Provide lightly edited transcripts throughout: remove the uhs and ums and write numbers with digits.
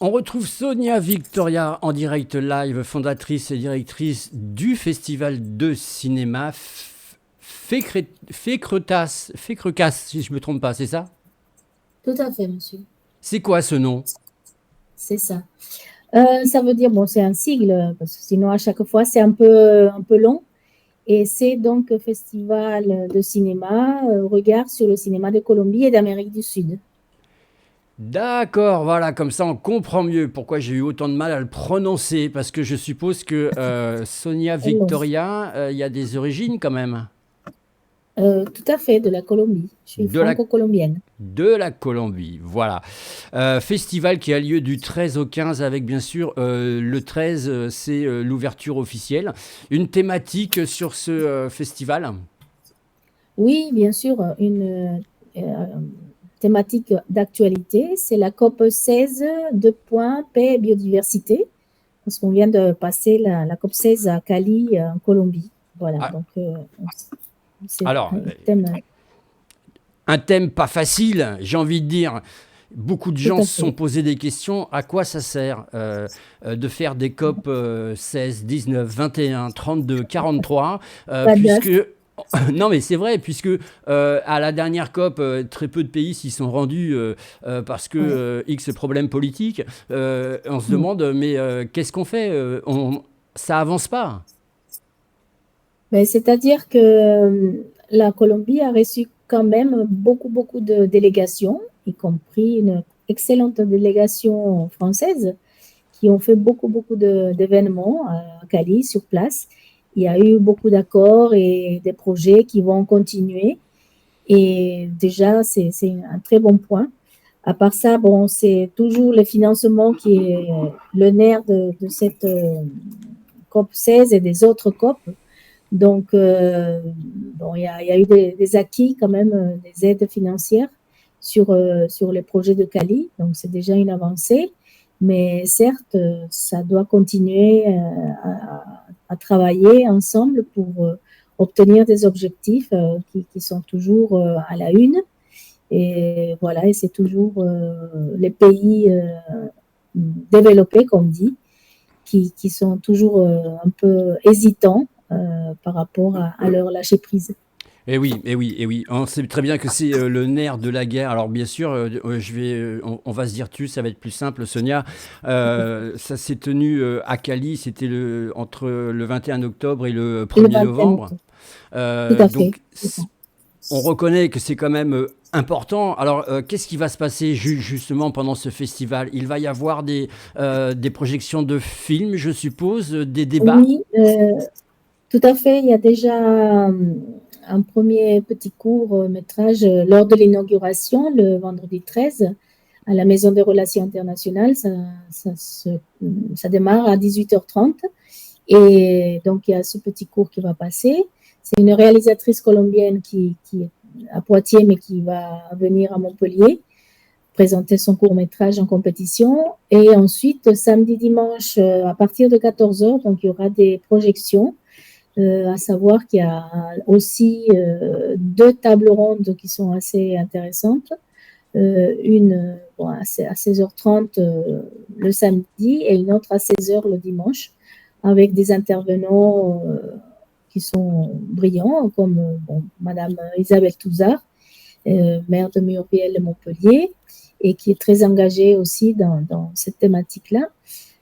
On retrouve Sonia Victoria en direct live, fondatrice et directrice du festival de cinéma Fécrecas, si je ne me trompe pas, c'est ça? Tout à fait, monsieur. C'est quoi ce nom? C'est ça. Ça veut dire, bon, c'est un sigle, parce que sinon, à chaque fois, c'est un peu long. Et c'est donc Festival de cinéma, regard sur le cinéma de Colombie et d'Amérique du Sud. D'accord, voilà, comme ça on comprend mieux pourquoi j'ai eu autant de mal à le prononcer, parce que je suppose que Sonia C'est long. Victoria, il y a des origines quand même. Tout à fait, de la Colombie. Je suis De la franco-colombienne. de la Colombie. Voilà. Festival qui a lieu du 13 au 15 avec bien sûr le 13, c'est l'ouverture officielle. Une thématique sur ce festival. Oui, bien sûr, une thématique d'actualité, c'est la COP 16, deux points, paix et biodiversité, parce qu'on vient de passer la COP 16 à Cali, en Colombie. Voilà, Ah, donc c'est alors, un thème un thème pas facile, j'ai envie de dire. Beaucoup de tout gens à se sont fait. posé des questions. À quoi ça sert de faire des COP 16, 19, 21, 32, 43 Pas puisque d'œuf. non, mais c'est vrai, puisque à la dernière COP, très peu de pays s'y sont rendus parce que Ouais. X problèmes politiques. On se Mm. demande, mais qu'est-ce qu'on fait ça avance pas. Mais c'est-à-dire que la Colombie a reçu quand même beaucoup de délégations, y compris une excellente délégation française qui ont fait beaucoup d'événements à Cali, sur place. Il y a eu beaucoup d'accords et des projets qui vont continuer. Et déjà, c'est un très bon point. À part ça, bon, c'est toujours le financement qui est le nerf de cette COP 16 et des autres COP. Donc, bon, il y a eu des acquis quand même, des aides financières sur les projets de Cali. Donc, c'est déjà une avancée. Mais certes, ça doit continuer à travailler ensemble pour obtenir des objectifs qui sont toujours à la une. Et voilà, et c'est toujours les pays développés, comme dit, qui sont toujours un peu hésitants par rapport à leur lâcher prise. Eh oui, eh oui, eh oui. On sait très bien que c'est le nerf de la guerre. Alors bien sûr, on va se dire tu, ça va être plus simple, Sonia. Ça s'est tenu à Cali, c'était entre le 21 octobre et le Et le 1er 21 novembre. octobre. Tout à fait. Donc on reconnaît que c'est quand même important. Alors qu'est-ce qui va se passer justement pendant ce festival? Il va y avoir des projections de films, je suppose, des débats. Oui, tout à fait. Il y a déjà un premier petit court métrage lors de l'inauguration, le vendredi 13, à la Maison des Relations internationales. Ça démarre à 18h30. Et donc, il y a ce petit cours qui va passer. C'est une réalisatrice colombienne qui est à Poitiers, mais qui va venir à Montpellier présenter son court-métrage en compétition. Et ensuite, samedi, dimanche, à partir de 14h, donc il y aura des projections, à savoir qu'il y a aussi deux tables rondes qui sont assez intéressantes. Une bon, à 16h30 le samedi et une autre à 16h le dimanche, avec des intervenants qui sont brillants, comme bon, Madame Isabelle Touzard, maire de Muriel de Montpellier, et qui est très engagée aussi dans cette thématique-là.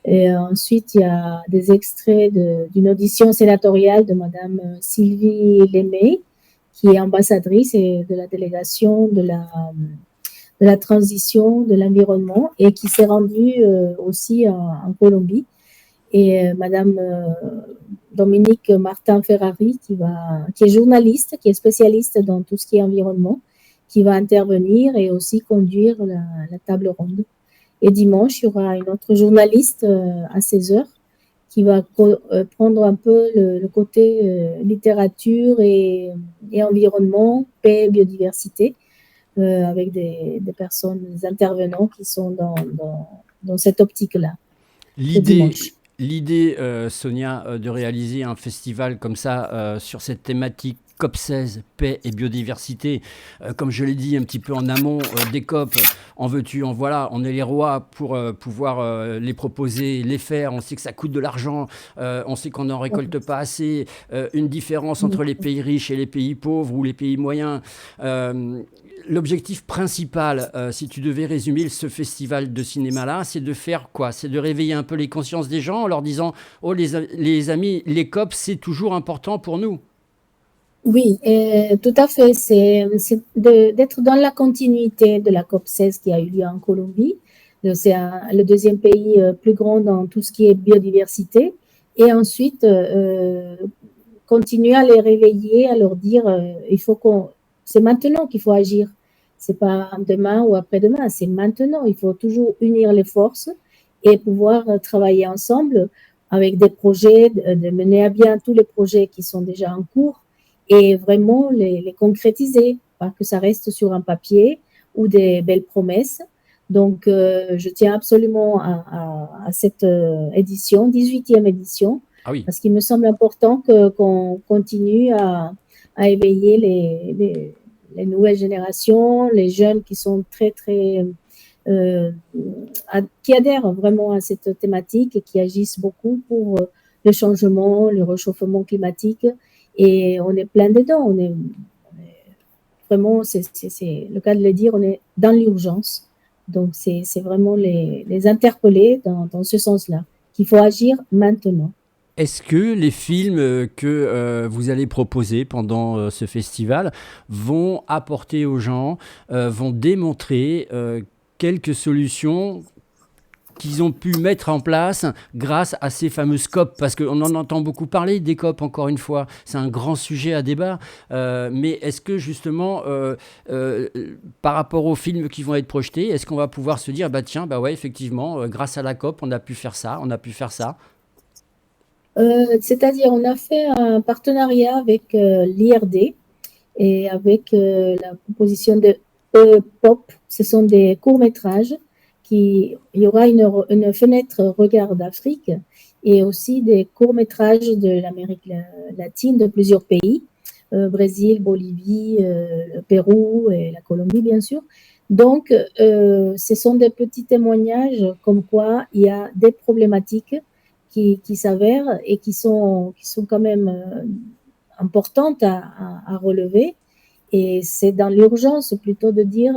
Et ensuite, il y a des extraits d'une audition sénatoriale de Madame Sylvie Lémé, qui est ambassadrice et de la délégation de la transition de l'environnement et qui s'est rendue aussi en Colombie. Et Madame Dominique Martin Ferrari, qui est journaliste, qui est spécialiste dans tout ce qui est environnement, qui va intervenir et aussi conduire la table ronde. Et dimanche, il y aura une autre journaliste à 16h qui va prendre un peu le côté littérature et environnement, paix, biodiversité, avec des personnes, des intervenants qui sont dans cette optique-là, le L'idée, dimanche. l'idée, Sonia, de réaliser un festival comme ça sur cette thématique COP16, paix et biodiversité. Comme je l'ai dit un petit peu en amont des COP, en veux-tu, en voilà, on est les rois pour pouvoir les proposer, les faire. On sait que ça coûte de l'argent, on sait qu'on n'en récolte pas assez. Une différence entre les pays riches et les pays pauvres ou les pays moyens. L'objectif principal, si tu devais résumer ce festival de cinéma-là, c'est de faire quoi? C'est de réveiller un peu les consciences des gens en leur disant, oh les amis, les COP, c'est toujours important pour nous. Oui, tout à fait. C'est d'être dans la continuité de la COP16 qui a eu lieu en Colombie. C'est le deuxième pays plus grand dans tout ce qui est biodiversité. Et ensuite, continuer à les réveiller, à leur dire, c'est maintenant qu'il faut agir. C'est pas demain ou après-demain, c'est maintenant. Il faut toujours unir les forces et pouvoir travailler ensemble avec des projets, de mener à bien tous les projets qui sont déjà en cours et vraiment les concrétiser, pas que ça reste sur un papier ou des belles promesses. Donc, je tiens absolument à cette édition, 18e édition, Ah oui. parce qu'il me semble important qu'on continue à éveiller les nouvelles générations, les jeunes qui sont très, très euh, qui adhèrent vraiment à cette thématique et qui agissent beaucoup pour le changement, le réchauffement climatique. Et on est plein dedans. Vraiment, c'est le cas de le dire, on est dans l'urgence. Donc, c'est vraiment les interpeller dans ce sens-là, qu'il faut agir maintenant. Est-ce que les films que vous allez proposer pendant ce festival vont apporter aux gens, vont démontrer quelques solutions qu'ils ont pu mettre en place grâce à ces fameuses COP, parce qu'on en entend beaucoup parler des COP, encore une fois, c'est un grand sujet à débat, mais est-ce que justement, euh, par rapport aux films qui vont être projetés, est-ce qu'on va pouvoir se dire, bah tiens, bah ouais, effectivement, grâce à la COP, on a pu faire ça, on a pu faire ça. C'est-à-dire, on a fait un partenariat avec l'IRD et avec la proposition de E-Pop. Ce sont des courts-métrages il y aura une fenêtre regard d'Afrique et aussi des courts-métrages de l'Amérique latine, de plusieurs pays, Brésil, Bolivie, le Pérou et la Colombie, bien sûr. Donc, ce sont des petits témoignages comme quoi il y a des problématiques qui s'avèrent et qui sont quand même importantes à relever. Et c'est dans l'urgence plutôt de dire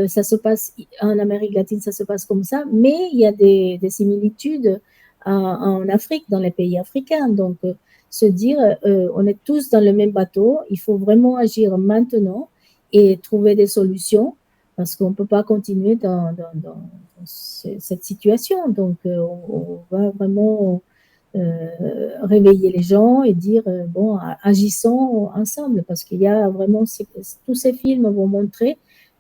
ça se passe en Amérique latine, ça se passe comme ça, mais il y a des similitudes en Afrique, dans les pays africains. Donc, se dire on est tous dans le même bateau, il faut vraiment agir maintenant et trouver des solutions parce qu'on ne peut pas continuer dans cette situation. Donc, on va vraiment réveiller les gens et dire bon, agissons ensemble parce qu'il y a vraiment tous ces films vont montrer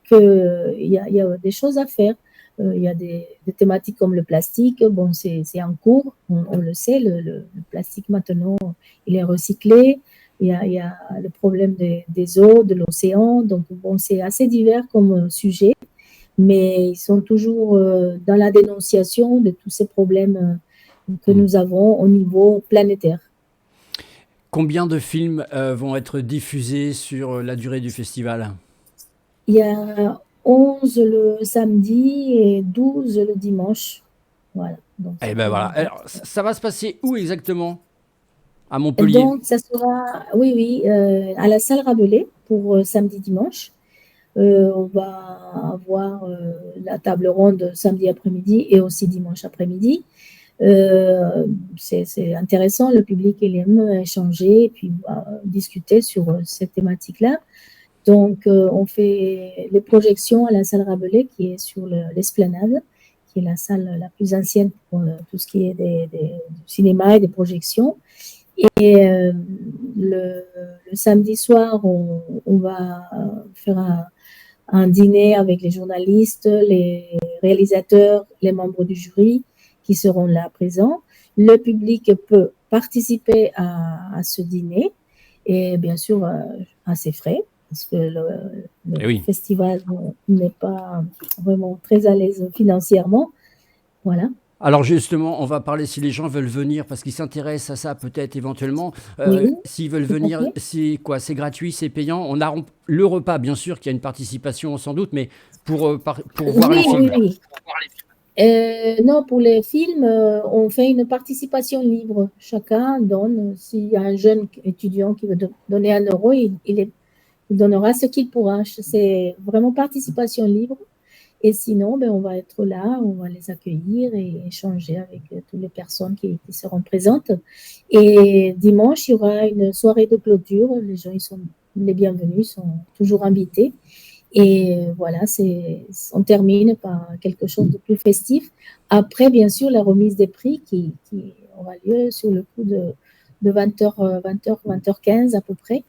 qu'il y a des choses à faire. Il y a des thématiques comme le plastique, bon, c'est en cours, on le sait, le plastique maintenant, il est recyclé. Il y a le problème des eaux, de l'océan, donc bon, c'est assez divers comme sujet, mais ils sont toujours dans la dénonciation de tous ces problèmes que Hmm. nous avons au niveau planétaire. Combien de films vont être diffusés sur la durée du festival? Il y a 11 le samedi et 12 le dimanche. Voilà, donc Eh ça ben fait voilà. 24. Alors, ça va se passer où exactement? À Montpellier. Donc, ça sera, oui, oui, à la salle Rabelais pour samedi, dimanche. On va avoir la table ronde samedi après-midi et aussi dimanche après-midi. C'est intéressant, le public il aime échanger et puis discuter sur cette thématique-là. Donc, on fait les projections à la salle Rabelais qui est sur l'Esplanade, qui est la salle la plus ancienne pour tout ce qui est du cinéma et des projections. Et le samedi soir, on va faire un dîner avec les journalistes, les réalisateurs, les membres du jury qui seront là présents. Le public peut participer à ce dîner et bien sûr à ses frais parce que le Eh oui. festival n'est pas vraiment très à l'aise financièrement. Voilà. Alors justement, on va parler si les gens veulent venir, parce qu'ils s'intéressent à ça peut-être éventuellement. Oui, S'ils veulent tout à venir, fait. c'est quoi? C'est gratuit, c'est payant? On a le repas, bien sûr, qu'il y a une participation sans doute, mais pour voir les Oui, oui, films. oui. Non, pour les films, on fait une participation libre. Chacun donne. S'il y a un jeune étudiant qui veut donner 1 euro, il donnera ce qu'il pourra. C'est vraiment participation libre. Et sinon, ben, on va être là, on va les accueillir et échanger avec toutes les personnes qui seront présentes. Et dimanche, il y aura une soirée de clôture. Les gens, ils sont les bienvenus, ils sont toujours invités. Et voilà, on termine par quelque chose de plus festif. Après, bien sûr, la remise des prix qui aura lieu sur le coup de 20h, 20h, 20h15 à peu près.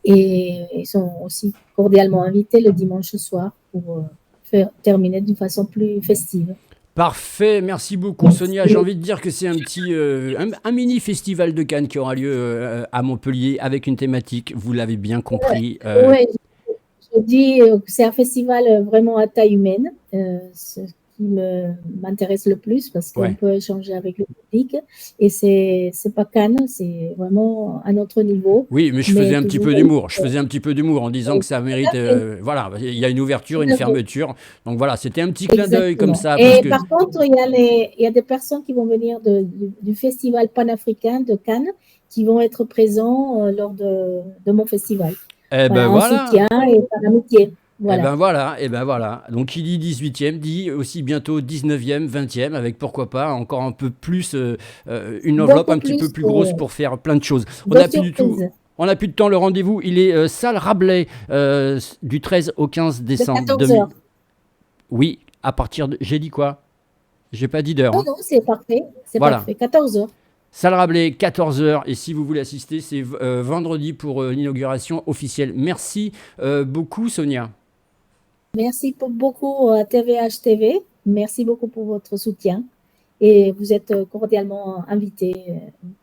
Et ils sont aussi cordialement invités le dimanche soir pour terminer d'une façon plus festive. Parfait, merci beaucoup Sonia. J'ai envie de dire que c'est un mini festival de Cannes qui aura lieu à Montpellier avec une thématique, vous l'avez bien compris. Ouais, je dis que c'est un festival vraiment à taille humaine, ce qui m'intéresse le plus parce qu'on Ouais. peut échanger avec le public et c'est pas Cannes, c'est vraiment un autre niveau, Oui, mais je faisais mais un petit toujours peu d'humour. Je faisais un petit peu d'humour en disant que ça tout mérite. à fait, Voilà, il y a une ouverture, tout une à fait. fermeture. Donc voilà, c'était un petit clin d'œil comme Exactement. ça parce Et que. par contre, il y a des personnes qui vont venir du Festival panafricain de Cannes qui vont être présents lors de mon festival. Eh ben Voilà, en voilà. soutien et par amitié. Eh Voilà. ben voilà, eh ben voilà. Donc qui dit 18e dit aussi bientôt 19e, 20e, avec pourquoi pas encore un peu plus, une enveloppe Beaucoup un petit peu plus plus grosse pour faire plein de choses. On de n'a plus du tout, surprises. on n'a plus de temps, le rendez-vous, il est salle Rabelais du 13 au 15 De décembre 14h. 2000. Oui, à partir de... J'ai dit quoi? J'ai pas dit d'heure, Non, hein. non, c'est parfait. C'est Voilà. parfait. 14h. Salle Rabelais, 14 heures. Et si vous voulez assister, c'est vendredi pour l'inauguration officielle. Merci beaucoup, Sonia. Merci beaucoup à TVH TV. Merci beaucoup pour votre soutien. Et vous êtes cordialement invités,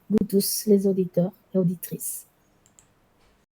vous tous, les auditeurs et auditrices.